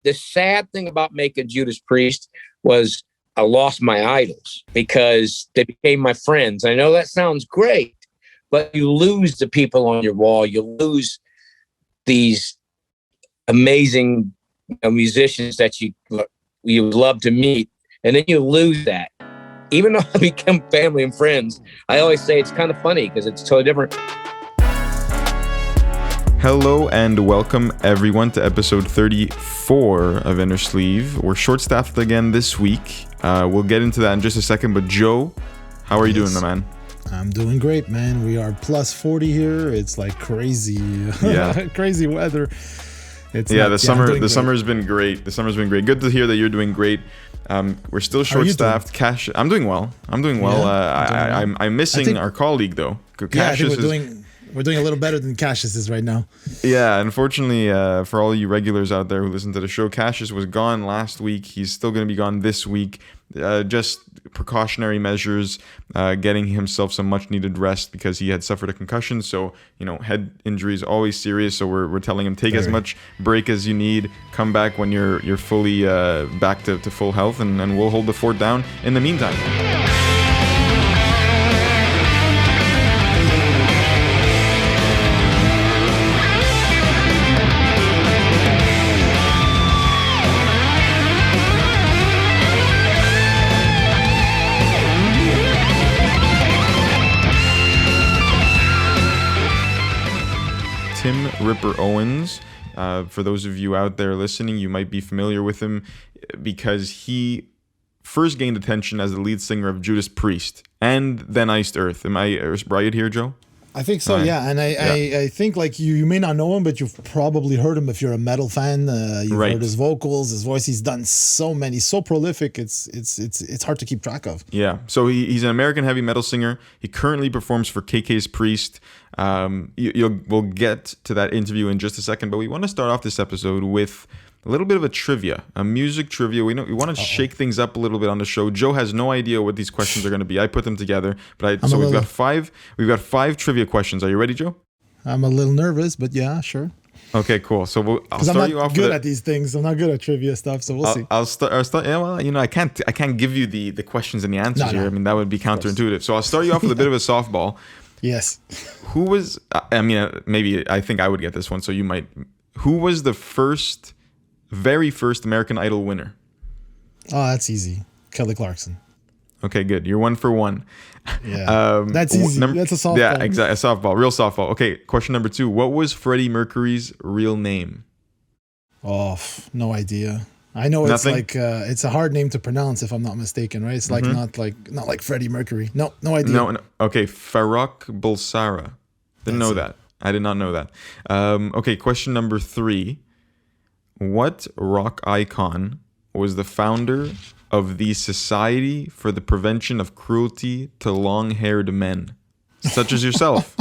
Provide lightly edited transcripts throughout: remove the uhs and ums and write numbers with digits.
the sad thing about making Judas Priest was I lost my idols because they became my friends. I know that sounds great, but you lose the people on your wall. You lose these amazing musicians that you would love to meet, and then you lose that. Even though I become family and friends, I always say it's kind of funny because it's totally different. Hello and welcome everyone to episode 34 of Innersleeve. We're short-staffed again this week. We'll get into that in just a second, but Joe, how are you doing, my man? I'm doing great, man. We are plus 40 here. It's like crazy, crazy weather. The summer's been great. The summer's been great. Good to hear that you're doing great. We're still short-staffed. I'm doing well. Yeah, I'm missing our colleague though. Cassius we're doing a little better than Cassius is right now. Yeah, unfortunately, for all you regulars out there who listen to the show, Cassius was gone last week. He's still going to be gone this week. Just precautionary measures, getting himself some much-needed rest because he had suffered a concussion. So, head injury is always serious. So we're telling him take as much break as you need. Come back when you're fully back to full health, and we'll hold the fort down in the meantime. Ripper Owens. For those of you out there listening, you might be familiar with him because he first gained attention as the lead singer of Judas Priest and then Iced Earth. Am I right here, Joe? I think so, yeah. And I think like you may not know him, but you've probably heard him if you're a metal fan. You've heard his vocals, his voice. He's done so prolific. It's hard to keep track of. Yeah. So he's an American heavy metal singer. He currently performs for KKs Priest. We'll get to that interview in just a second, but we want to start off this episode with a little bit of a music trivia. We want to shake things up a little bit on the show. Joe has no idea what these questions are going to be. I put them together, but we've got five trivia quesquestions. Are you ready, Joe? I'm a little nervous, but yeah, sure. Okay, cool. So I'll start you off. I'm not good at these things. I'm not good at trivia stuff, so we'll see. I'll start. Yeah, well, I can't give you the questions and the answers here. I mean, that would be counterintuitive. So I'll start you off with a bit of a softball. Yes. Who was? I think I would get this one. So you might. Who was the very first American Idol winner? Oh, that's easy. Kelly Clarkson. Okay, good. You're 1 for 1. Yeah, that's easy. That's a softball. Yeah, exactly. A softball, real softball. Okay, question number 2. What was Freddie Mercury's real name? Oh, no idea. I know it's it's a hard name to pronounce if I'm not mistaken, right? It's like not like Freddie Mercury. No idea. No. Okay, Farrokh Bulsara. Didn't know that. I did not know that. Okay, question number 3. What rock icon was the founder of the Society for the Prevention of Cruelty to Long-Haired Men, such as yourself?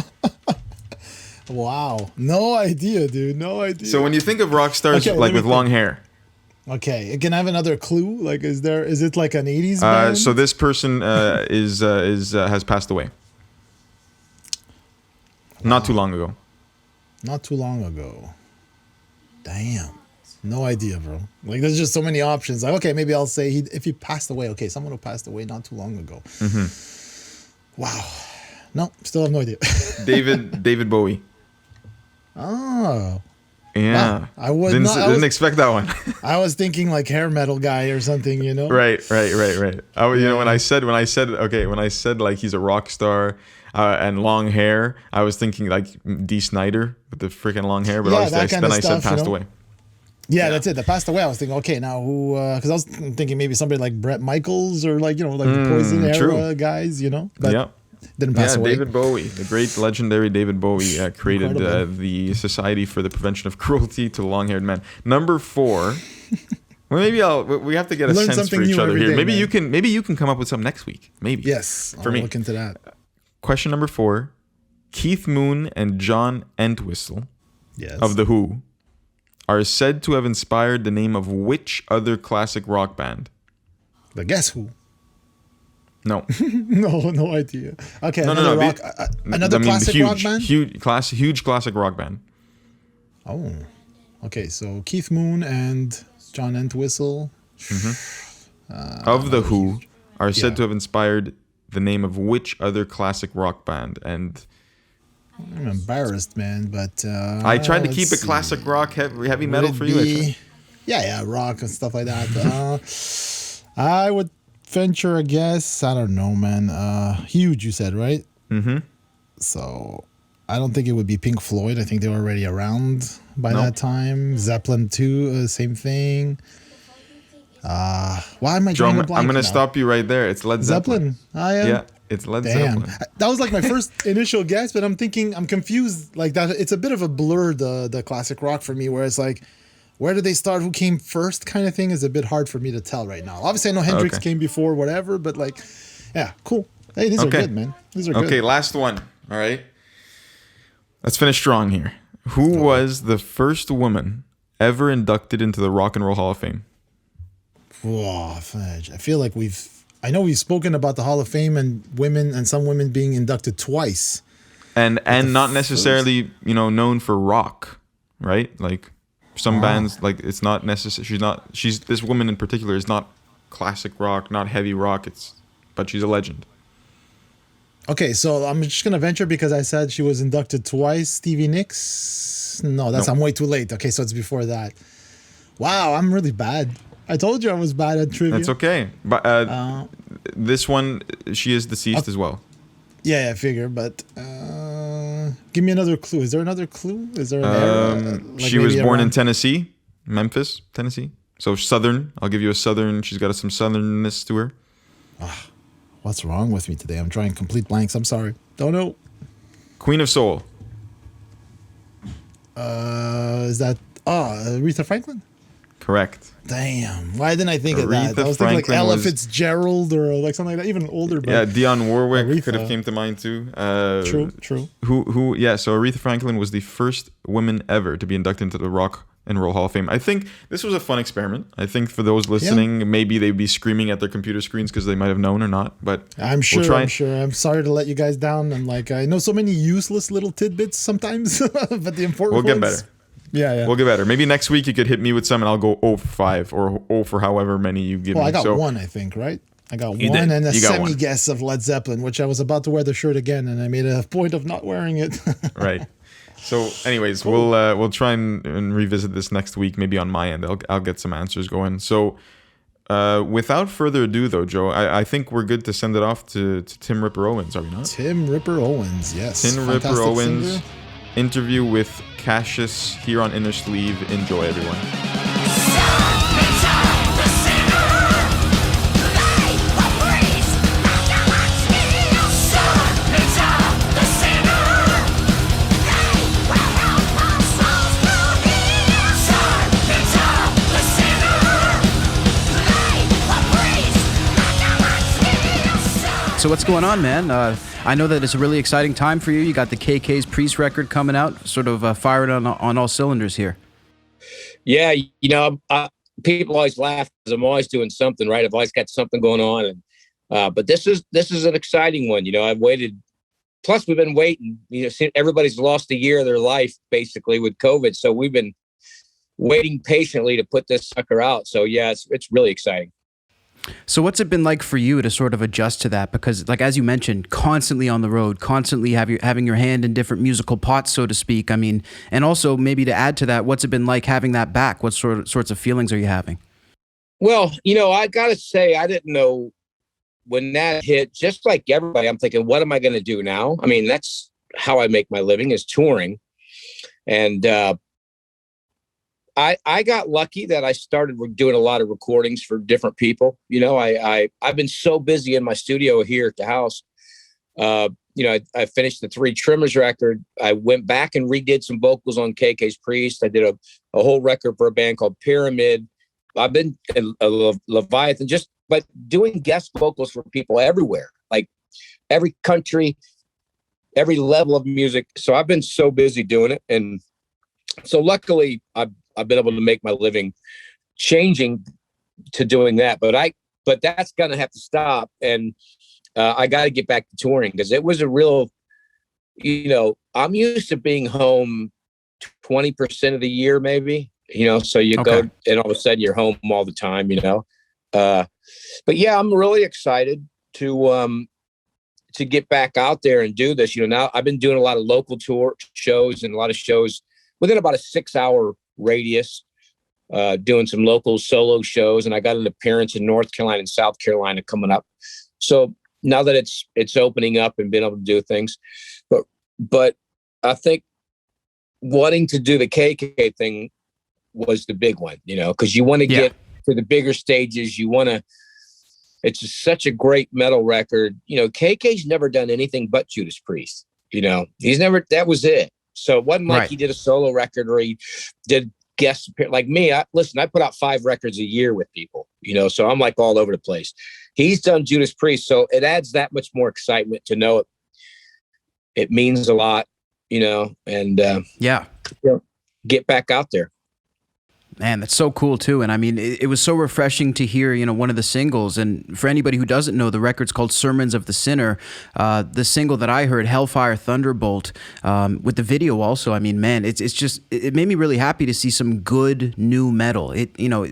Wow. No idea, dude. No idea. So when you think of rock stars with long hair. Okay. Can I have another clue? Like, is it like an 80s band? So this person has passed away. Wow. Not too long ago. Damn. No idea, bro. Like, there's just so many options. Like, okay, maybe I'll say if he passed away. Okay, someone who passed away not too long ago. Mm-hmm. Wow. No, still have no idea. David Bowie. Oh. Yeah. Wow. I didn't expect that one. I was thinking like hair metal guy or something, Right. When I said like he's a rock star and long hair, I was thinking like Dee Snider with the freaking long hair, but then I said passed away. Yeah, that's it. That passed away. I was thinking, okay, now who? Because I was thinking maybe somebody like Bret Michaels or like the Poison era guys, But didn't pass away. David Bowie, the great legendary David Bowie, created the Society for the Prevention of Cruelty to Long-Haired Men. Number 4. Well, maybe we have to get a sense for each other here. Maybe you can come up with something next week. Maybe. Yes, I'll look into that. Question number 4. Keith Moon and John Entwistle of The Who are said to have inspired the name of which other classic rock band? The Guess Who? No. No idea. Okay, another classic rock band? Huge classic rock band. Oh, okay. So Keith Moon and John Entwistle. Of The Who are said to have inspired the name of which other classic rock band? And I'm embarrassed, man, but I tried to keep it classic rock, heavy metal for you. Yeah, rock and stuff like that. I would venture a guess. I don't know, man. Huge, you said, right? Mm-hmm. So I don't think it would be Pink Floyd. I think they were already around by that time. Zeppelin too, same thing. Why am I drawing a blank? I'm going to now? Stop you right there. It's Led Zeppelin. Yeah, it's Led Zeppelin. That was like my first initial guess, but I'm confused. Like that, it's a bit of a blur, the classic rock for me, where it's like, where did they start? Who came first? Kind of thing is a bit hard for me to tell right now. Obviously, I know Hendrix came before, whatever, but like, yeah, cool. Hey, these are good, man. These are good. Okay, last one. All right. Let's finish strong here. Who was the first woman ever inducted into the Rock and Roll Hall of Fame? Whoa, fudge. I feel like I know we've spoken about the Hall of Fame and some women being inducted twice. And not necessarily, known for rock, right? Like some bands, like it's not necessary. This woman in particular is not classic rock, not heavy rock. But she's a legend. Okay, so I'm just gonna venture because I said she was inducted twice. Stevie Nicks? No, I'm way too late. Okay, so it's before that. Wow, I'm really bad. I told you I was bad at trivia. That's okay. But this one, she is deceased as well. Yeah, I figure. But give me another clue. Is there another clue? Is there an era? She was born in Tennessee, Memphis, Tennessee. So southern. I'll give you a southern. She's got some southernness to her. What's wrong with me today? I'm drawing complete blanks. I'm sorry. Don't know. Queen of Soul. Is that Aretha Franklin? Correct. Damn. Why didn't I think of that? Aretha I was thinking like Ella Fitzgerald or like something like that, even older. But yeah, Dionne Warwick could have came to mind too. True. Who? Yeah. So Aretha Franklin was the first woman ever to be inducted into the Rock and Roll Hall of Fame. I think this was a fun experiment. I think for those listening, maybe they'd be screaming at their computer screens because they might have known or not. But I'm sure. I'm sorry to let you guys down. And like I know so many useless little tidbits sometimes, but the important. We'll get better. Yeah. We'll get better. Maybe next week you could hit me with some and I'll go 0 for 5 or 0 for however many you give me. Well, I got one, I think, right? I got one and a semi-guess of Led Zeppelin, which I was about to wear the shirt again, and I made a point of not wearing it. Right. So anyways, cool. we'll try and revisit this next week, maybe on my end. I'll get some answers going. So without further ado, though, Joe, I think we're good to send it off to Tim Ripper Owens, are we not? Tim Ripper Owens, yes. Tim Ripper Owens. Singer. Interview with Cassius here on Innersleeve. Enjoy, everyone. So what's going on, man? I know that it's a really exciting time for you. You got the KKs Priest record coming out, sort of firing on all cylinders here. Yeah, people always laugh because I'm always doing something, right? I've always got something going on, and but this is an exciting one. I've waited. Plus, we've been waiting. Everybody's lost a year of their life basically with COVID, so we've been waiting patiently to put this sucker out. So yeah, it's really exciting. So what's it been like for you to sort of adjust to that? Because like, as you mentioned, constantly on the road, constantly having your hand in different musical pots, so to speak. I mean, and also maybe to add to that, what's it been like having that back? What sorts of feelings are you having? Well, I got to say, I didn't know when that hit, just like everybody, I'm thinking, what am I going to do now? I mean, that's how I make my living, is touring. And, I got lucky that I started doing a lot of recordings for different people. I've been so busy in my studio here at the house. I finished the 3 Trimmers record. I went back and redid some vocals on KKs Priest. I did a whole record for a band called Pyramid. I've been a Leviathan, but doing guest vocals for people everywhere, like every country, every level of music. So I've been so busy doing it. And so luckily I've been able to make my living changing to doing that, but that's going to have to stop. And I got to get back to touring because it was a real, I'm used to being home 20% of the year, maybe. so you go and all of a sudden you're home all the time, but yeah, I'm really excited to get back out there and do this. Now I've been doing a lot of local tour shows and a lot of shows within about a 6-hour radius, doing some local solo shows. And I got an appearance in North Carolina and South Carolina coming up. So now that it's opening up and being able to do things, but I think wanting to do the KK thing was the big one, because you want to get to the bigger stages. It's just such a great metal record. KK's never done anything but Judas Priest. He's never, that was it. So it wasn't like he did a solo record or he did guest, like me. I put out 5 records a year with people, so I'm like all over the place. He's done Judas Priest. So it adds that much more excitement to know it. It means a lot, and get back out there. Man, that's so cool too. And I mean, it was so refreshing to hear, one of the singles. And for anybody who doesn't know, the record's called Sermons of the Sinner. The single that I heard, Hellfire Thunderbolt, with the video also. I mean, man, it made me really happy to see some good new metal.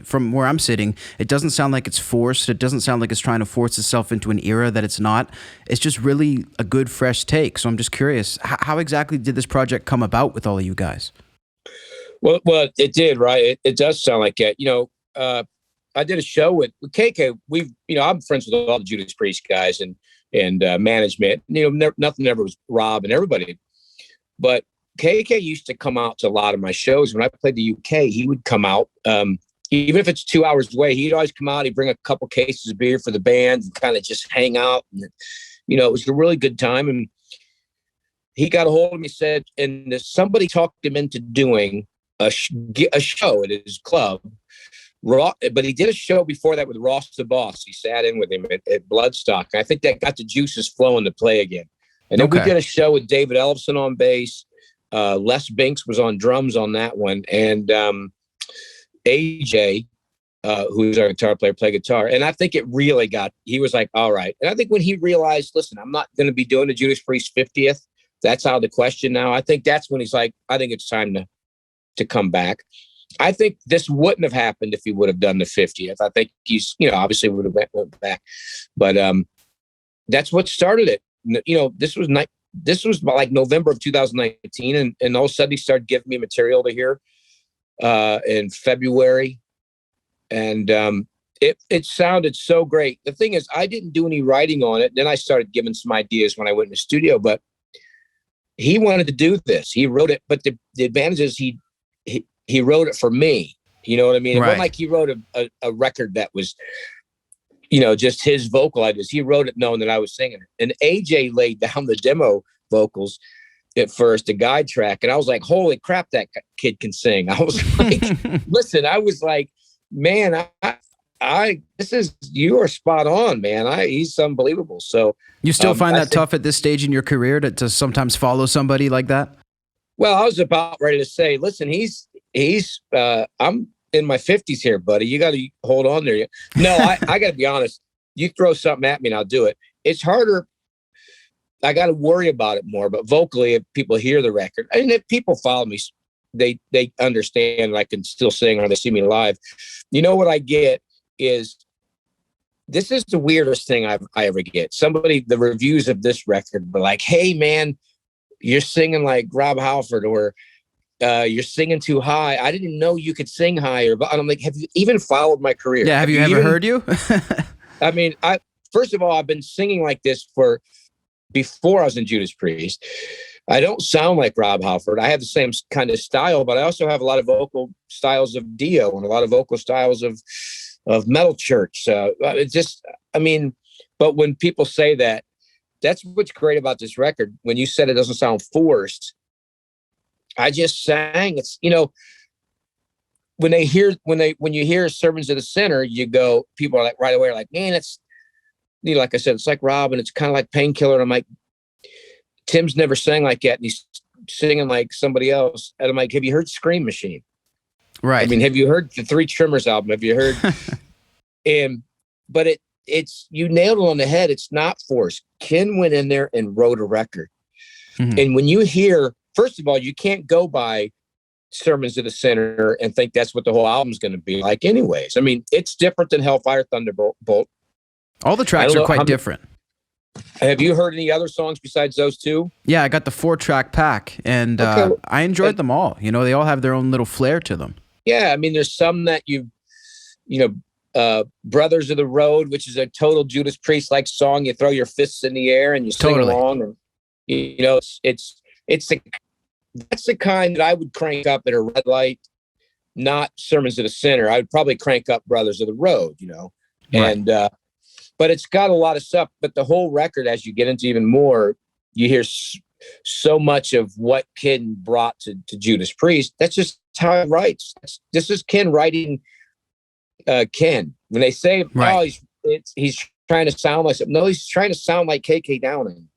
From where I'm sitting, it doesn't sound like it's forced. It doesn't sound like it's trying to force itself into an era that it's not. It's just really a good, fresh take. So I'm just curious, how exactly did this project come about with all of you guys? Well, it did, right? It does sound like it. I did a show with KK. I'm friends with all the Judas Priest guys and management. Nothing ever was Rob and everybody. But KK used to come out to a lot of my shows. When I played the UK, he would come out. Even if it's 2 hours away, he'd always come out. He'd bring a couple cases of beer for the band and kind of just hang out. And, it was a really good time. And he got a hold of me, said, and somebody talked him into doing a show at his club, but he did a show before that with Ross the Boss. He sat in with him at Bloodstock. I think that got the juices flowing to play again. And then we did a show with David Ellefson on bass. Les Binks was on drums on that one. And AJ, who's our guitar player, played guitar. And I think it really he was like, all right. And I think when he realized, listen, I'm not going to be doing the Judas Priest 50th. That's out of the question now. I think that's when he's like, I think it's time to come back. I think this wouldn't have happened if he would have done the 50th. I think he's, obviously would have went back, but that's what started it. This was like November of 2019, and all of a sudden he started giving me material to hear in February, and it sounded so great. The thing is, I didn't do any writing on it. Then I started giving some ideas when I went in the studio, but he wanted to do this. He wrote it, but the advantage is he wrote it for me. You know what I mean? It wasn't like he wrote a record that was, just his vocal ideas. He wrote it knowing that I was singing it. And AJ laid down the demo vocals at first, the guide track. And I was like, holy crap, that kid can sing. I was like, listen, I was like, man, you are spot on, man. He's unbelievable. So you still find that tough at this stage in your career to sometimes follow somebody like that? Well, I was about ready to say, listen, I'm in my 50s here, buddy. You got to hold on there. No, I got to be honest. You throw something at me and I'll do it. It's harder. I got to worry about it more. But vocally, if people hear the record, and if people follow me, they understand I can still sing or they see me live. What I get is, this is the weirdest thing I ever get. The reviews of this record were like, hey, man, you're singing like Rob Halford, or you're singing too high. I didn't know you could sing higher. But I'm like, have you even followed my career? Yeah, have you ever heard you? I mean, first of all, I've been singing like this before I was in Judas Priest. I don't sound like Rob Halford. I have the same kind of style, but I also have a lot of vocal styles of Dio and a lot of vocal styles of Metal Church. But when people say that, that's what's great about this record. When you said it doesn't sound forced, I just sang. It's, when you hear Sermons of the Sinner, people are like right away, like, man, it's, like I said, it's like Rob, and it's kind of like Painkiller. And I'm like, Tim's never sang like that, and he's singing like somebody else. And I'm like, have you heard Scream Machine? Right. I mean, have you heard the Three Trimmers album? Have you heard? But it's you nailed it on the head. It's not forced. Ken went in there and wrote a record. Mm-hmm. And when you hear, first of all, you can't go by Sermons to the Sinner and think that's what the whole album's going to be like anyways. I mean, it's different than Hellfire Thunderbolt. All the tracks are quite different. Have you heard any other songs besides those two? Yeah, I got the 4-track pack, and I enjoyed them all. You know, they all have their own little flair to them. Yeah, I mean, there's some that Brothers of the Road, which is a total Judas Priest-like song. You throw your fists in the air and you sing along. And, you know, that's the kind that I would crank up at a red light, not Sermons to the Sinner. I would probably crank up Brothers of the Road, you know. Right. And but it's got a lot of stuff. But the whole record, as you get into even more, you hear so much of what Ken brought to Judas Priest. That's just how he writes. This is Ken writing Ken. When they say, right. "Oh, he's trying to sound like something," no, he's trying to sound like KK Downing.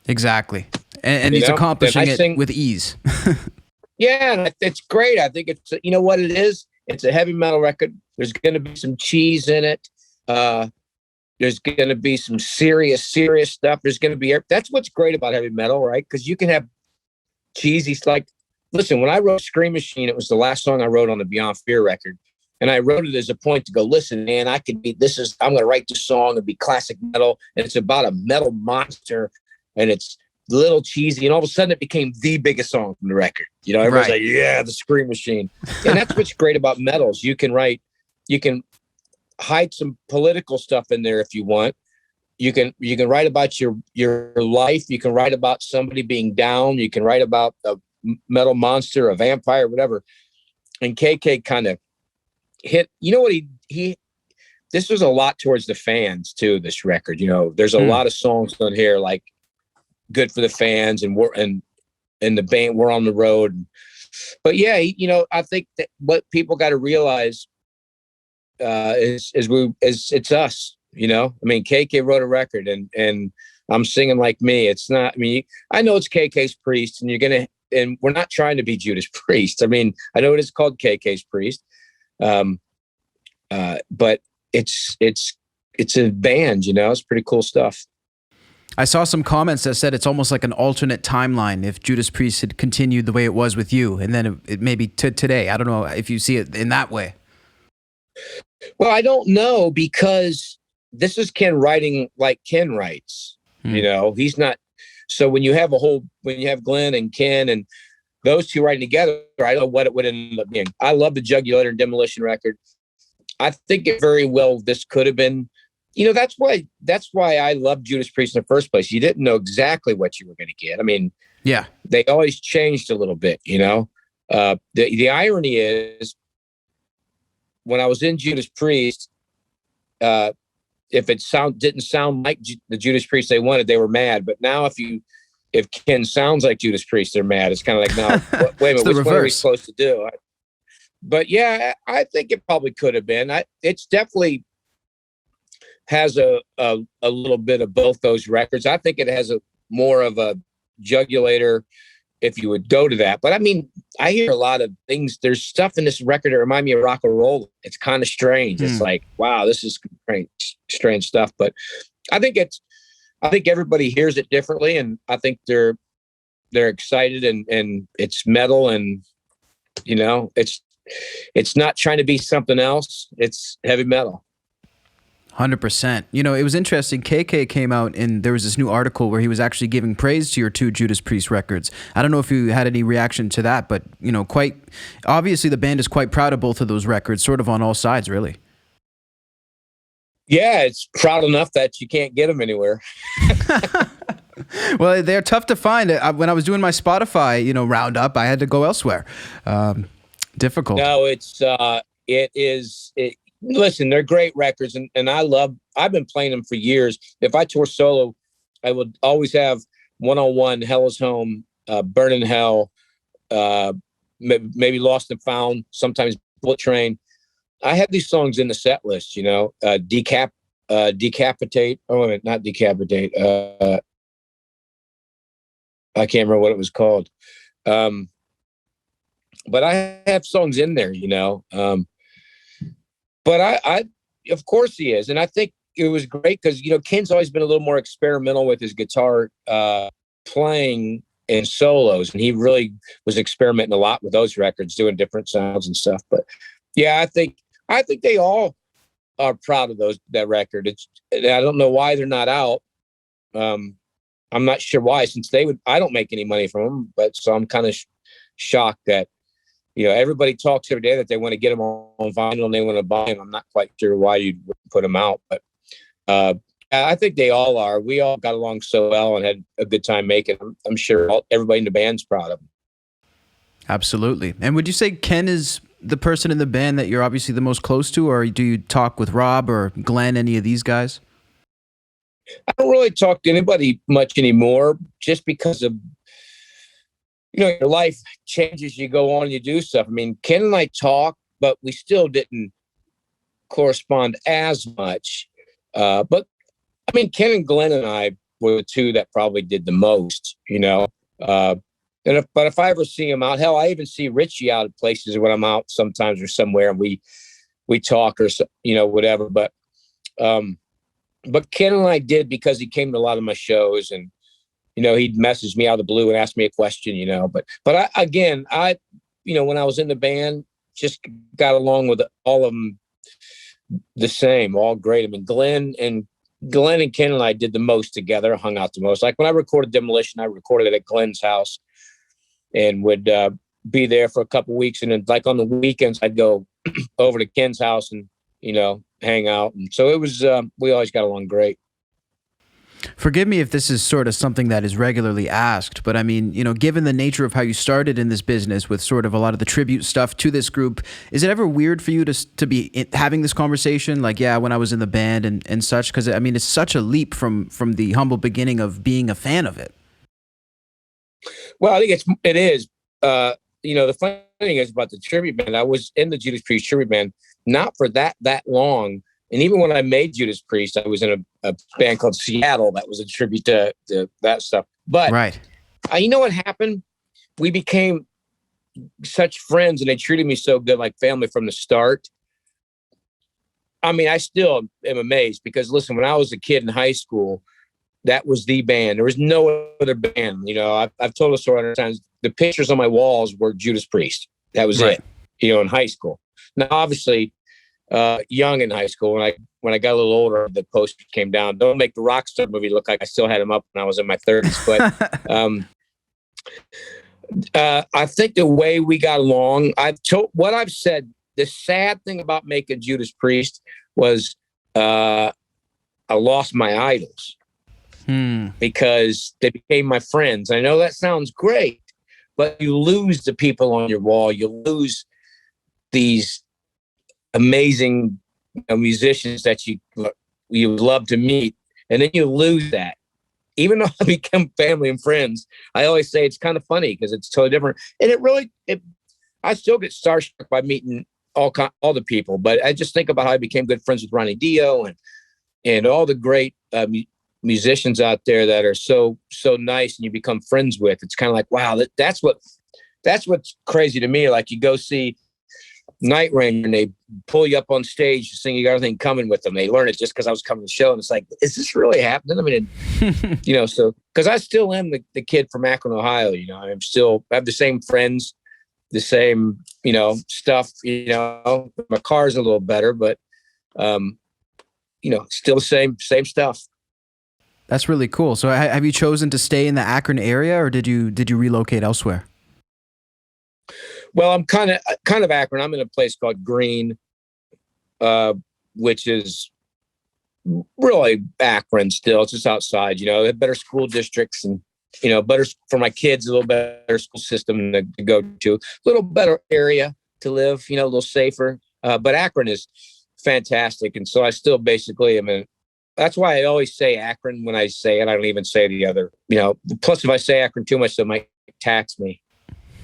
Exactly, and he's accomplishing it with ease. Yeah, and it's great. I think it's, you know what it is? It's a heavy metal record. There's going to be some cheese in it. There's going to be some serious stuff. There's going to be, that's what's great about heavy metal, right? Because you can have cheesy, like, listen, when I wrote Scream Machine, it was the last song I wrote on the Beyond Fear record. And I wrote it as a point to go, listen, man, I'm going to write this song and be classic metal. And it's about a metal monster. And it's a little cheesy. And all of a sudden it became the biggest song from the record. You know, everyone's like, yeah, the Scream Machine. And that's what's great about metals. You can hide some political stuff in there if you want. You can write about your life. You can write about somebody being down. You can write about a metal monster, a vampire, whatever. And KK kind of hit, you know what he this was a lot towards the fans too, this record. You know, there's a lot of songs on here like Good for the Fans and the band We're on the Road. But yeah, you know, I think that what people got to realize is it's us, you know. I mean, KK wrote a record and I'm singing like me. It's not, I mean, I know it's KK's Priest and we're not trying to be Judas Priest. I mean, I know it is called KK's Priest. But it's a band, you know. It's pretty cool stuff. I saw some comments that said it's almost like an alternate timeline if Judas Priest had continued the way it was with you, and then it maybe to today. I don't know if you see it in that way. Well, I don't know, because this is Ken writing like Ken writes. You know, he's not. So when you have Glenn and Ken and those two writing together, I don't know what it would end up being. I love the Jugular and Demolition record. I think it very well, this could have been, you know, that's why I love Judas Priest in the first place. You didn't know exactly what you were going to get. I mean, yeah, they always changed a little bit, you know. The irony is, when I was in Judas Priest, if it didn't sound like the Judas Priest they wanted, they were mad. But now if Ken sounds like Judas Priest, they're mad. It's kind of like, no, wait a minute, which one are we supposed to do? But yeah, I think it probably could have been. It's definitely has a little bit of both those records. I think it has more of a Jugulator, if you would go to that. But I mean, I hear a lot of things. There's stuff in this record that remind me of rock and roll. It's kind of strange. It's like, wow, this is strange stuff. But I think everybody hears it differently, and I think they're excited, and it's metal, and you know, it's not trying to be something else. It's heavy metal. 100%. You know, it was interesting. KK came out and there was this new article where he was actually giving praise to your two Judas Priest records. I don't know if you had any reaction to that, but, you know, quite obviously the band is quite proud of both of those records, sort of on all sides, really. Yeah, it's proud enough that you can't get them anywhere. Well, they're tough to find. When I was doing my Spotify, you know, roundup, I had to go elsewhere. Difficult. No, listen, they're great records, and I've been playing them for years. If I tour solo, I would always have 101, Hell is Home, Burn in Hell, maybe Lost and Found, sometimes Bullet Train. I have these songs in the set list, you know, Decapitate. Oh, wait, not Decapitate. I can't remember what it was called. But I have songs in there, you know. But I, of course he is. And I think it was great because, you know, Ken's always been a little more experimental with his guitar playing. and solos, and he really was experimenting a lot with those records, doing different sounds and stuff. But yeah, I think they all are proud of that record. I don't know why they're not out. I'm not sure why, since I don't make any money from them, but so I'm kind of shocked that, everybody talks every day that they want to get them on vinyl and they want to buy them. I'm not quite sure why you'd put them out, but I think they all are. We all got along so well and had a good time making them. I'm sure everybody in the band's proud of them. Absolutely. And would you say Ken is the person in the band that you're obviously the most close to, or do you talk with Rob or Glenn, any of these guys? I don't really talk to anybody much anymore, just because of, your life changes. You go on, you do stuff. I mean, Ken and I talk, but we still didn't correspond as much. But I mean, Ken and Glenn and I were the two that probably did the most, but if I ever see him out, hell, I even see Richie out at places when I'm out sometimes or somewhere, and we talk or, whatever. But Ken and I did, because he came to a lot of my shows, and, he'd message me out of the blue and ask me a question, but when I was in the band, just got along with all of them the same, all great. I mean, Glenn and Ken and I did the most together, hung out the most. Like when I recorded Demolition, I recorded it at Glenn's house and would be there for a couple of weeks. And then like on the weekends, I'd go over to Ken's house and, hang out. And so it was, we always got along great. Forgive me if this is sort of something that is regularly asked, but I mean, given the nature of how you started in this business with sort of a lot of the tribute stuff to this group, is it ever weird for you to be having this conversation? Like, yeah, when I was in the band and such, because I mean, it's such a leap from the humble beginning of being a fan of it. Well, I think it is. The funny thing is about the tribute band, I was in the Judas Priest tribute band, not for that long. And even when I made Judas Priest, I was in a band called Seattle that was a tribute to that stuff. But right. You know what happened? We became such friends, and they treated me so good, like family from the start. I mean, I still am amazed, because listen, when I was a kid in high school, that was the band. There was no other band. I've told a story 100 times. The pictures on my walls were Judas Priest. That was right. it, in high school. Now, obviously, young in high school, when I got a little older, the poster came down. Don't make the Rockstar movie look like I still had him up when I was in my 30s. But I think the way we got along, what I've said, the sad thing about making Judas Priest was I lost my idols. Because they became my friends. I know that sounds great, but you lose the people on your wall. You lose these amazing musicians that you love to meet, and then you lose that. Even though I become family and friends, I always say it's kind of funny because it's totally different. And I still get starstruck by meeting all the people, but I just think about how I became good friends with Ronnie Dio and all the great musicians out there that are so nice, and you become friends with. It's kind of like, wow, that's what's crazy to me. Like, you go see Night Ranger and they pull you up on stage to sing, you got everything coming with them. They learn it just because I was coming to the show, and it's like, is this really happening? I mean, so because I still am the kid from Akron, Ohio. I have the same friends, the same stuff. My car's a little better, but still the same stuff. That's really cool. So have you chosen to stay in the Akron area, or did you relocate elsewhere? Well, I'm kind of Akron. I'm in a place called Greene, which is really Akron still. It's just outside, they have better school districts and, better for my kids, a little better school system to go to, a little better area to live, a little safer. But Akron is fantastic. And so I still basically am that's why I always say Akron when I say it. I don't even say the other, plus if I say Akron too much, they might tax me.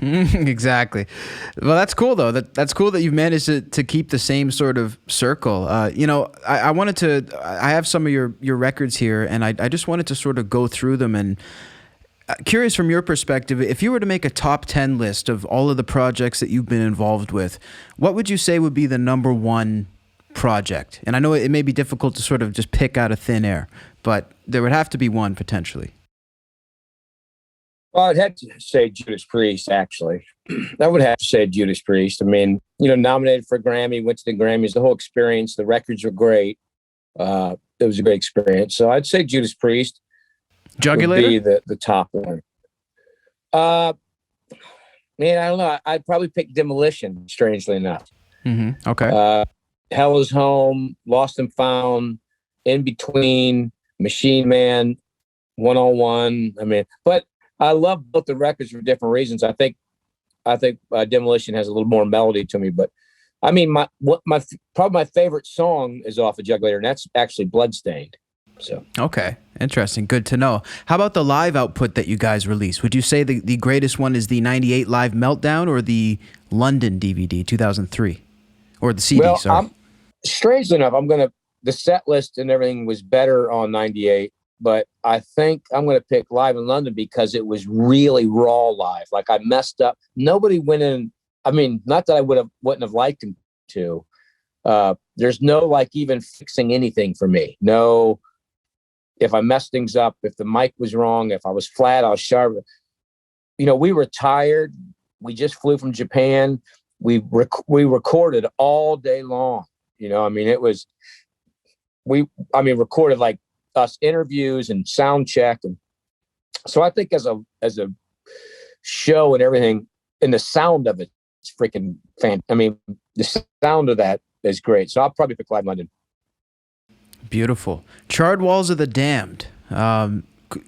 Exactly. Well, that's cool though. That's cool that you've managed to keep the same sort of circle. I have some of your records here, and I just wanted to sort of go through them, and curious from your perspective, if you were to make a top 10 list of all of the projects that you've been involved with, what would you say would be the number one project? And I know it may be difficult to sort of just pick out of thin air, but there would have to be one potentially. Well, I'd have to say Judas Priest, actually. I would have to say Judas Priest. I mean, nominated for a Grammy, went to the Grammys, the whole experience, the records were great. It was a great experience. So I'd say Judas Priest Jugulator would be the top one. Man, I don't know. I'd probably pick Demolition, strangely enough. Mm-hmm. Okay. Hell is Home, Lost and Found, In Between, Machine Man, 101. I mean, but I love both the records for different reasons. I think Demolition has a little more melody to me, but I mean, probably my favorite song is off of Jugulator, and that's actually Bloodstained. So okay, interesting. Good to know. How about the live output that you guys released? Would you say the greatest one is the '98 Live Meltdown or the London DVD 2003, or the CD? Well, sorry. Strangely enough, the set list and everything was better on '98, but I think I'm gonna pick Live in London because it was really raw live. Like, I messed up. Nobody went in. I mean, not that I wouldn't have liked him to. There's no like even fixing anything for me. No, if I messed things up, if the mic was wrong, if I was flat, I was sharp. We were tired. We just flew from Japan. We recorded all day long. I mean, recorded like us interviews and sound check. And so I think as a show and everything, and the sound of it, it's freaking fan. I mean, the sound of that is great. So I'll probably pick Live London. Beautiful. Charred Walls of the Damned.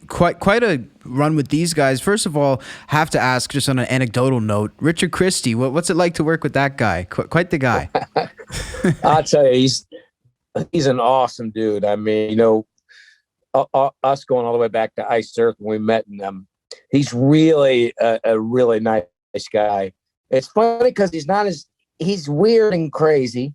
Quite a run with these guys. First of all, have to ask, just on an anecdotal note, Richard Christie, what's it like to work with that guy? Quite the guy. I'll tell you, he's an awesome dude. I mean, us going all the way back to Iced Earth when we met him, he's really a really nice guy. It's funny because he's weird and crazy.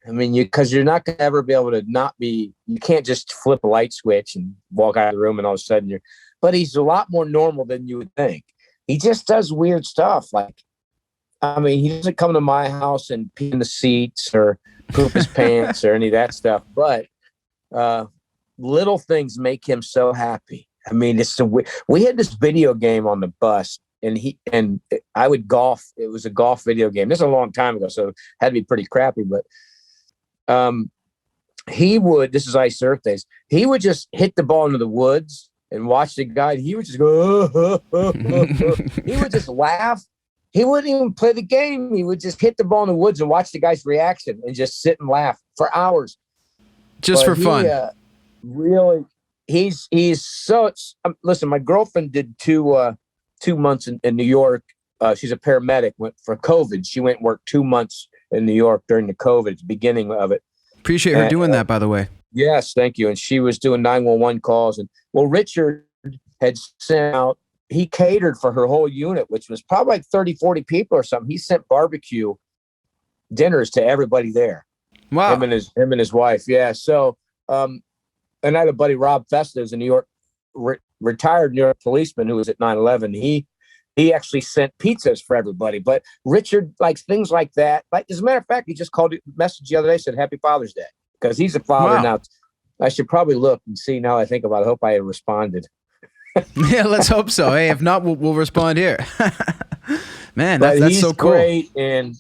I mean, because you're not going to ever be able to you can't just flip a light switch and walk out of the room and all of a sudden but he's a lot more normal than you would think. He just does weird stuff. Like, I mean, he doesn't come to my house and pee in the seats or poop his pants or any of that stuff, but little things make him so happy. I mean, we had this video game on the bus, and I would golf. It was a golf video game. This is a long time ago, so it had to be pretty crappy. But this is Ice Earth days. He would just hit the ball into the woods and watch the guy. And he would just go. He would just laugh. He wouldn't even play the game. He would just hit the ball in the woods and watch the guy's reaction and just sit and laugh for hours, just for fun. Really, he's so. Listen, my girlfriend did 2 months in New York. She's a paramedic. Went for COVID. She went and worked 2 months in New York during the COVID, beginning of it. Appreciate her doing that, by the way. Yes, thank you. And she was doing 911 calls. And Richard had sent out. He catered for her whole unit, which was probably like 30, 40 people or something. He sent barbecue dinners to everybody there. Wow. Him and his wife. Yeah. So, and I had a buddy, Rob Festa, who's a New York retired New York policeman who was at 9/11. He actually sent pizzas for everybody. But Richard likes things like that. Like, as a matter of fact, he just called a message the other day, said Happy Father's Day, because he's a father now. I should probably look and see now I think about it. I hope I had responded. Yeah, let's hope so. Hey, if not, we'll respond here. Man, that's so cool. Great, and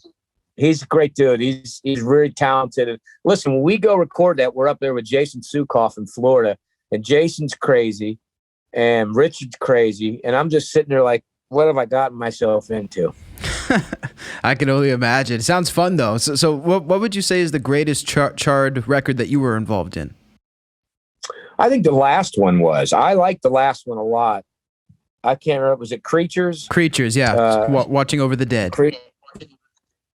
he's a great dude. He's really talented. And listen, when we go record that, we're up there with Jason Sukoff in Florida, and Jason's crazy, and Richard's crazy, and I'm just sitting there like, what have I gotten myself into? I can only imagine. It sounds fun though. So what would you say is the greatest Charred record that you were involved in? I think the last one was. I liked the last one a lot. I can't remember. Was it Creatures? Creatures, yeah. Watching Over the Dead.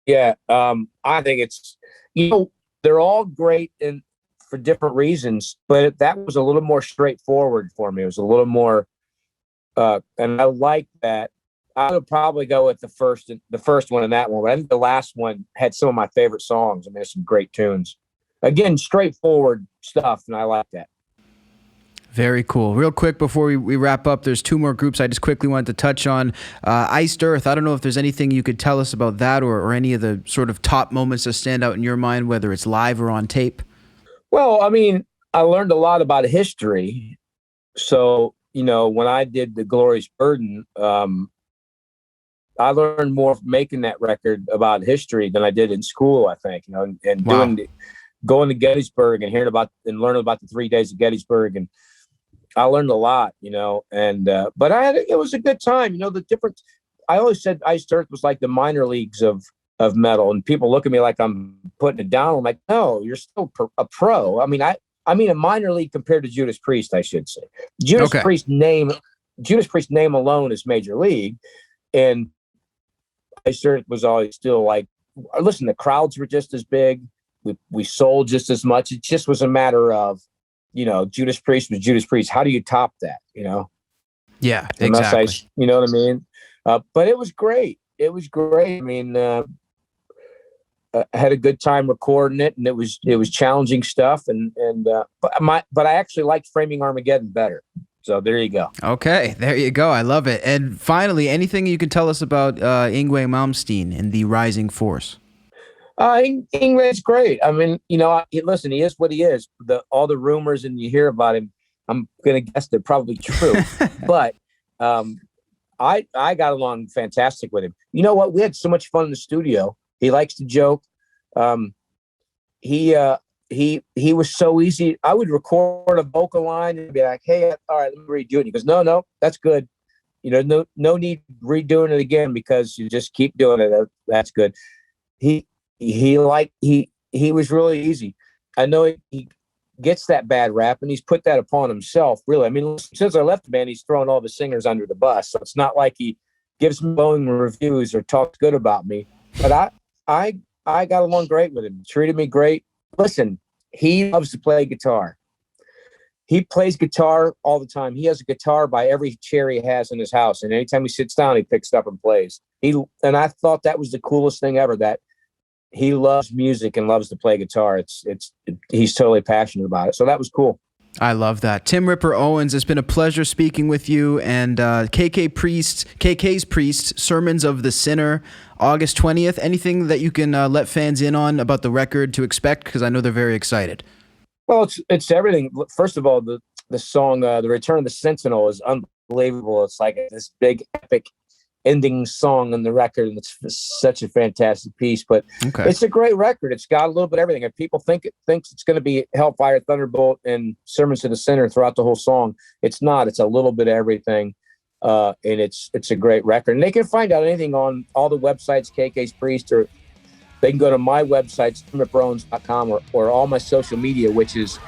Yeah. I think it's, they're all great for different reasons, but that was a little more straightforward for me. It was a little more, and I like that. I would probably go with the first one and that one, but I think the last one had some of my favorite songs. I mean, there's some great tunes. Again, straightforward stuff, and I like that. Very cool. Real quick before we wrap up, there's 2 more groups I just quickly wanted to touch on. Iced Earth, I don't know if there's anything you could tell us about that or any of the sort of top moments that stand out in your mind, whether it's live or on tape. Well, I mean, I learned a lot about history. So when I did The Glorious Burden, I learned more from making that record about history than I did in school, I think, and Wow. Going to Gettysburg and learning about the 3 days of Gettysburg. And I learned a lot, but it was a good time. I always said Iced Earth was like the minor leagues of metal, and people look at me like I'm putting it down. I'm like, no, you're still a pro. I mean a minor league compared to Judas Priest, I should say. Judas Priest name alone is major league. And Iced Earth was always still like, listen, the crowds were just as big. We sold just as much. It just was a matter of, Judas Priest was Judas Priest. How do you top that? Yeah, exactly. exactly. You know what I mean? But it was great. It was great. I mean, I had a good time recording it, and it was challenging stuff. But I actually liked Framing Armageddon better. So there you go. Okay, there you go. I love it. And finally, anything you can tell us about Yngwie Malmsteen and the Rising Force? Yngwie's great. I mean, listen, he is what he is. All the rumors and you hear about him, I'm going to guess they're probably true. But I got along fantastic with him. You know what? We had so much fun in the studio. He likes to joke. He was so easy. I would record a vocal line and be like, "Hey, all right, let me redo it." And he goes, "No, that's good. No need redoing it again because you just keep doing it. That's good." He was really easy. I know he gets that bad rap, and he's put that upon himself. Really, I mean, since I left the band, he's thrown all the singers under the bus. So it's not like he gives me glowing reviews or talks good about me. But I got along great with him. Treated me great. Listen, he loves to play guitar. He plays guitar all the time. He has a guitar by every chair he has in his house, and anytime he sits down, he picks it up and plays. And I thought that was the coolest thing ever. That he loves music and loves to play guitar. He's totally passionate about it. So that was cool. I love that. Tim Ripper Owens, it's been a pleasure speaking with you. And KKs Priest, Sermons of the Sinner, August 20th. Anything that you can let fans in on about the record to expect? Because I know they're very excited. Well, it's everything. First of all, the song, The Return of the Sentinel, is unbelievable. It's like this big epic ending song on the record, and it's such a fantastic piece. But It's a great record. It's got a little bit of everything. If people thinks it's going to be Hellfire, Thunderbolt, and Sermons to the Sinner throughout the whole song, it's not. It's a little bit of everything, and it's a great record. And they can find out anything on all the websites, KKs Priest, or they can go to my website, timripperowens.com, or all my social media, which is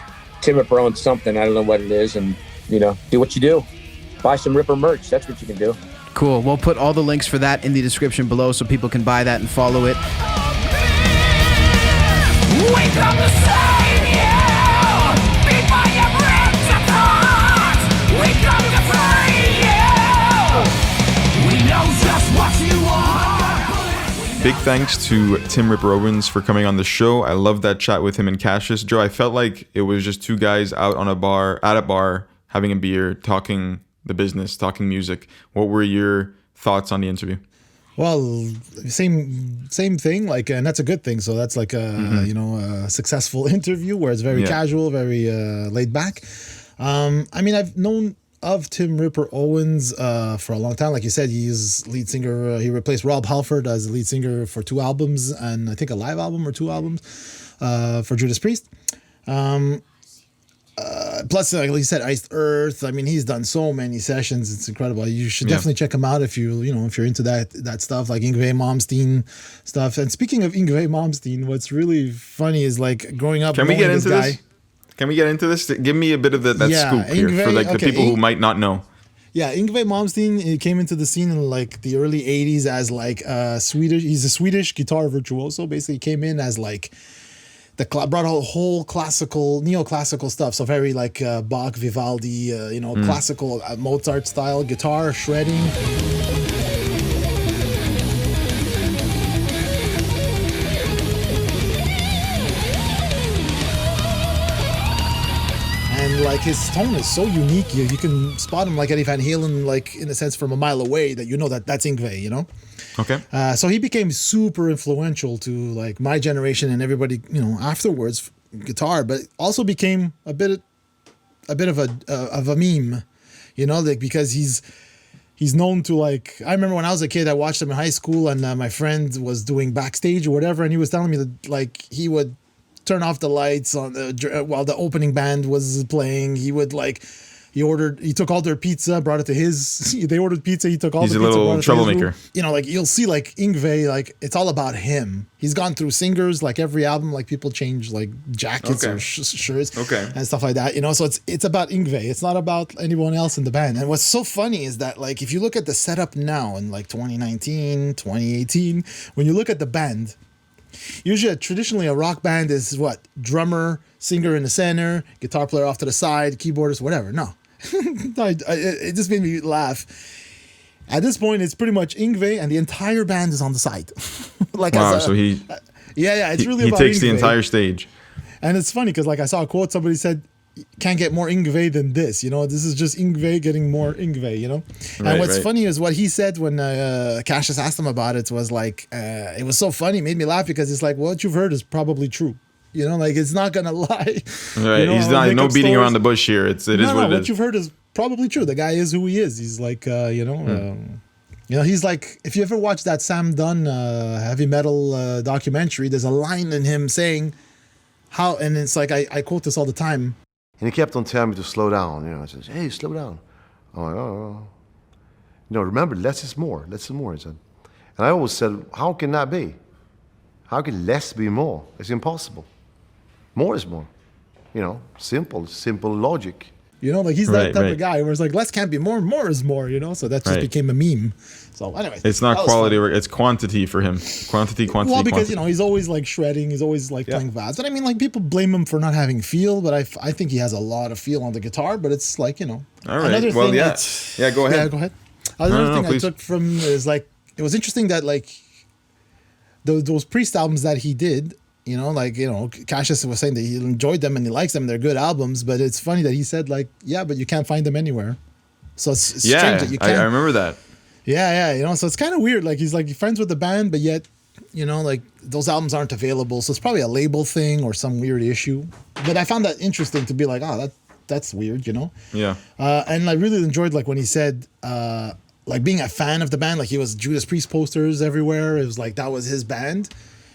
Tim Ripper Owens something. I don't know what it is, and do what you do. Buy some Ripper merch. That's what you can do. Cool. We'll put all the links for that in the description below so people can buy that and follow it. We come to save you. Beat by your ribs apart. We come to free you. We know just what you are. Big thanks to Tim Ripper Owens for coming on the show. I love that chat with him and Cassius. Joe, I felt like it was just two guys out at a bar, having a beer, talking the business, talking music. What were your thoughts on the interview? Well, same thing. Like, and that's a good thing. So that's like a successful interview where it's very casual, very laid back. I mean, I've known of Tim Ripper Owens for a long time. Like you said, he's lead singer. He replaced Rob Halford as the lead singer for 2 albums, and I think a live album or 2 albums for Judas Priest. Plus, like you said, Iced Earth. I mean, he's done so many sessions. It's incredible. You should definitely check him out if you're into that stuff, like Yngwie Malmsteen stuff. And speaking of Yngwie Malmsteen, what's really funny is like growing up. Can we get into this? Can we get into this? Give me a bit of that scoop here for the people who might not know. Yeah, Yngwie Malmsteen, he came into the scene in like the early 80s as like Swedish. He's a Swedish guitar virtuoso. Basically, he came in as like brought a whole neoclassical stuff. So very like Bach, Vivaldi, classical Mozart style guitar shredding. And like his tone is so unique, you can spot him like Eddie Van Halen, like in a sense from a mile away, that that's Yngwie, Okay. So he became super influential to like my generation and everybody, afterwards, guitar, but also became a bit of a meme. you know, like because he's known to like. I remember when I was a kid, I watched him in high school, and my friend was doing backstage or whatever, and he was telling me that like he would turn off the lights on while the opening band was playing. He would like. He took all their pizza, brought it to his. They ordered pizza. He took all the pizza. He's a little troublemaker. You know, like you'll see, like Yngwie, like it's all about him. He's gone through singers, like every album, like people change like jackets or shirts, and stuff like that. You know, so it's about Yngwie. It's not about anyone else in the band. And what's so funny is that like if you look at the setup now in like 2019, 2018, when you look at the band. Usually, traditionally, a rock band is what? Drummer, singer in the center, guitar player off to the side, keyboardist, whatever. No. It just made me laugh. At this point, it's pretty much Yngwie, and the entire band is on the side. Like wow, so he... it's really about He takes Yngwie. the entire stage. And it's funny, because like I saw a quote, somebody said, can't get more Yngwie than this, you know. This is just Yngwie getting more Yngwie, you know. And what's funny is what he said when Cassius asked him about it was like, it was so funny, it made me laugh because it's like, what you've heard is probably true, you know. Like it's not gonna lie. Right, you know, he's not no beating around the bush here. It is what it is. What you've heard is probably true. The guy is who he is. He's like, you know, he's like, if you ever watch that Sam Dunn heavy metal documentary, there's a line in him saying how, and it's like I quote this all the time. And he kept on telling me to slow down. You know, I said, "Hey, slow down." I'm like, "Oh, you know, remember, less is more. Less is more." He said, and I always said, "How can that be? How can less be more? It's impossible. More is more. You know, simple logic." You know, like he's that type of guy where it's like less can't be more, more is more. You know, so that just became a meme. So, anyways, it's not quality work; it's quantity for him. Quantity. Well, because you know he's always like shredding, he's always like playing vibes, and I mean, like people blame him for not having feel, but I think he has a lot of feel on the guitar. But it's like, you know, all right. Well, yeah, go ahead. Yeah, go ahead. Another thing I took from is like it was interesting that like those Priest albums that he did. You know, like, you know, Cassius was saying that he enjoyed them and he likes them. They're good albums, but it's funny that he said like, yeah, but you can't find them anywhere. So it's strange that you can't. I remember that. Yeah, you know, so it's kind of weird. Like he's like friends with the band, but yet, you know, like those albums aren't available. So it's probably a label thing or some weird issue. But I found that interesting to be like, oh, that's weird, you know? Yeah. And I really enjoyed like when he said, like being a fan of the band, like he was Judas Priest posters everywhere. It was like that was his band.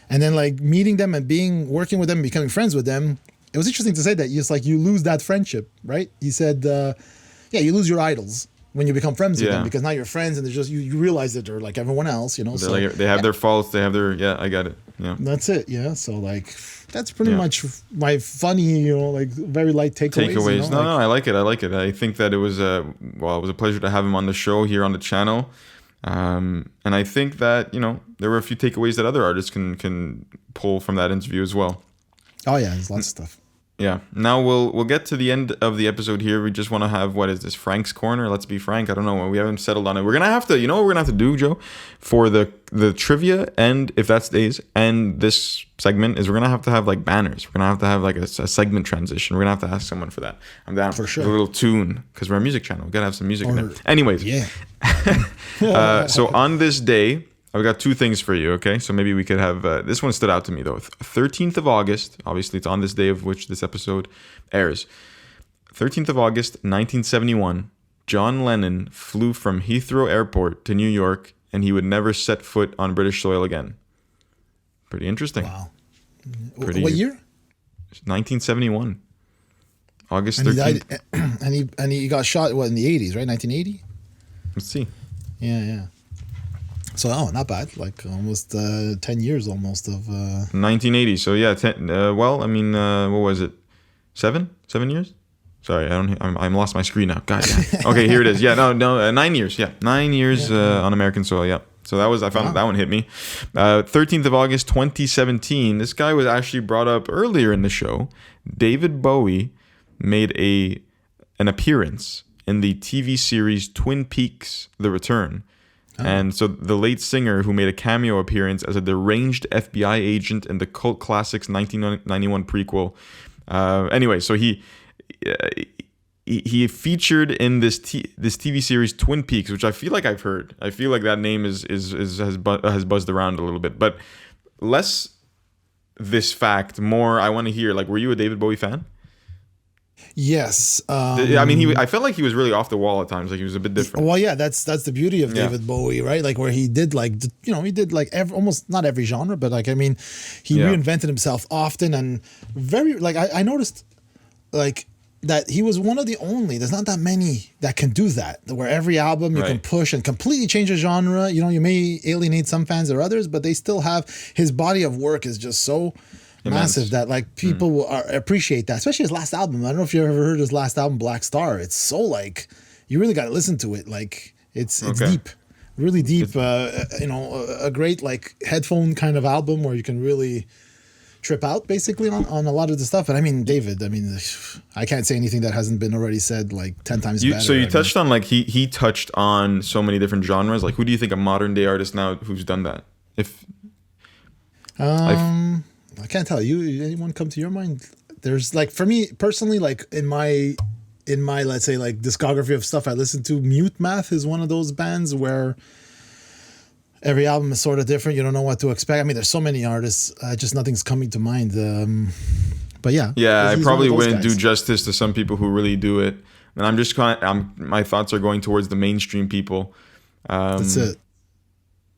And then like meeting them and working with them, becoming friends with them. It was interesting to say that it's like you lose that friendship, right? He said, you lose your idols when you become friends with them because now you're friends and they're just, you realize that they're like everyone else, you know? So, like, they have their faults. They have their, I got it. Yeah. That's it. Yeah. So like, that's pretty much my funny, you know, like very light takeaways. You know? No, I like it. I think that it was it was a pleasure to have him on the show here on the channel. And I think that, you know, there were a few takeaways that other artists can pull from that interview as well. Oh yeah, there's lots of stuff. Yeah. Now we'll get to the end of the episode here. We just want to have, what is this, Frank's Corner? Let's be frank. I don't know. We haven't settled on it. We're gonna have to, you know what we're gonna have to do, Joe, for the trivia, and if that stays, and this segment is we're gonna have like banners. We're gonna have like a segment transition. We're gonna have to ask someone for that. I'm down for sure. A little tune because we're a music channel. We gotta have some music in there. Anyways, so on this day, I've got two things for you, okay? So maybe we could have... this one stood out to me, though. 13th of August. Obviously, it's on this day of which this episode airs. 13th of August, 1971. John Lennon flew from Heathrow Airport to New York, and he would never set foot on British soil again. Pretty interesting. Wow. What year? 1971. August 13th. He died, and he got shot, in the 80s, right? 1980? Let's see. Yeah. So, not bad. Like almost 10 years almost of... 1980. So, yeah. What was it? 7 years? Sorry, I'm lost my screen now. God damn. Okay, here it is. Yeah, no, 9 years. Yeah, 9 years on American soil. Yeah. So I found that one hit me. 13th of August, 2017. This guy was actually brought up earlier in the show. David Bowie made an appearance in the TV series Twin Peaks: The Return. And so the late singer who made a cameo appearance as a deranged FBI agent in the cult classics 1991 prequel. Anyway, so he featured in this TV series Twin Peaks, which I feel like I've heard. I feel like that name has buzzed around a little bit, but less this fact, more I want to hear. Like, were you a David Bowie fan? Yes. I mean, I felt like he was really off the wall at times. Like he was a bit different. Well, yeah, that's the beauty of David Bowie, right? Like where he did like, he did like almost not every genre, but like, I mean, he reinvented himself often and very, like I noticed like that he was one of the only, there's not that many that can do that, where every album you can push and completely change a genre. You may alienate some fans or others, but they still have, his body of work is just so massive that like people will appreciate that, especially his last album. I don't know if you ever heard his last album, Black Star. It's so like, you really got to listen to it. Like it's deep, really deep. A great like headphone kind of album where you can really trip out basically on a lot of the stuff. And I mean, David, I can't say anything that hasn't been already said like 10 times better. So you touched on like he touched on so many different genres. Like who do you think a modern day artist now who's done that? I can't tell you. Anyone come to your mind? There's like, for me personally, like in my let's say like discography of stuff I listen to, Mute Math is one of those bands where every album is sort of different. You don't know what to expect. I mean, there's so many artists, just nothing's coming to mind. But yeah. Yeah, I probably wouldn't do justice to some people who really do it. And I'm just my thoughts are going towards the mainstream people. That's it.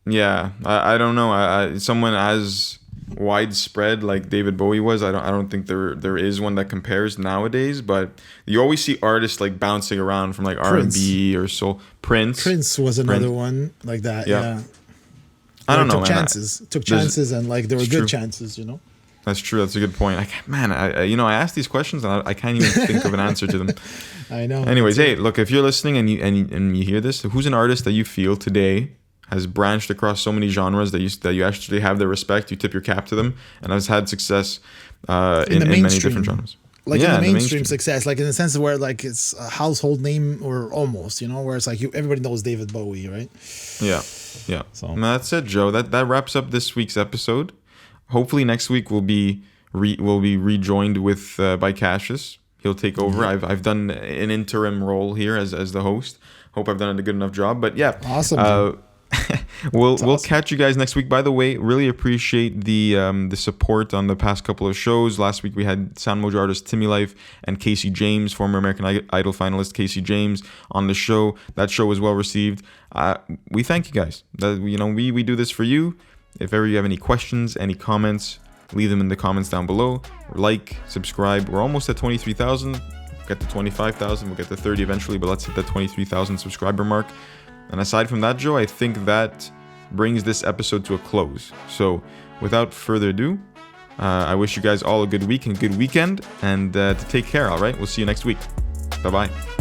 Yeah, I don't know. Someone as widespread like David Bowie was, I don't think there is one that compares nowadays. But you always see artists like bouncing around from like R&B or soul. Prince was another one like that. Yeah. I don't know. Took chances and like there were good chances. That's true. That's a good point. I ask these questions and I can't even think of an answer to them. I know. Anyways, hey, look, if you're listening and you hear this, who's an artist that you feel today has branched across so many genres that you actually have their respect, you tip your cap to them, and has had success in many different genres. Like in the mainstream success, like in the sense of where like it's a household name or almost, where it's like everybody knows David Bowie, right? Yeah. So that's it, Joe. That wraps up this week's episode. Hopefully next week we'll be rejoined with by Cassius. He'll take over. I've done an interim role here as the host. Hope I've done a good enough job. But yeah, awesome. We'll catch you guys next week. By the way, really appreciate the support on the past couple of shows. Last week we had SoundMojo artist Timmy Life and Casey James, former American Idol finalist Casey James, on the show. That show was well received. We thank you guys. We do this for you. If ever you have any questions, any comments, leave them in the comments down below. Like, subscribe. We're almost at 23,000. We'll get to 25,000. We'll get to 30 eventually, but let's hit that 23,000 subscriber mark. And aside from that, Joe, I think that brings this episode to a close. So without further ado, I wish you guys all a good week and good weekend, and to take care, all right? We'll see you next week. Bye-bye.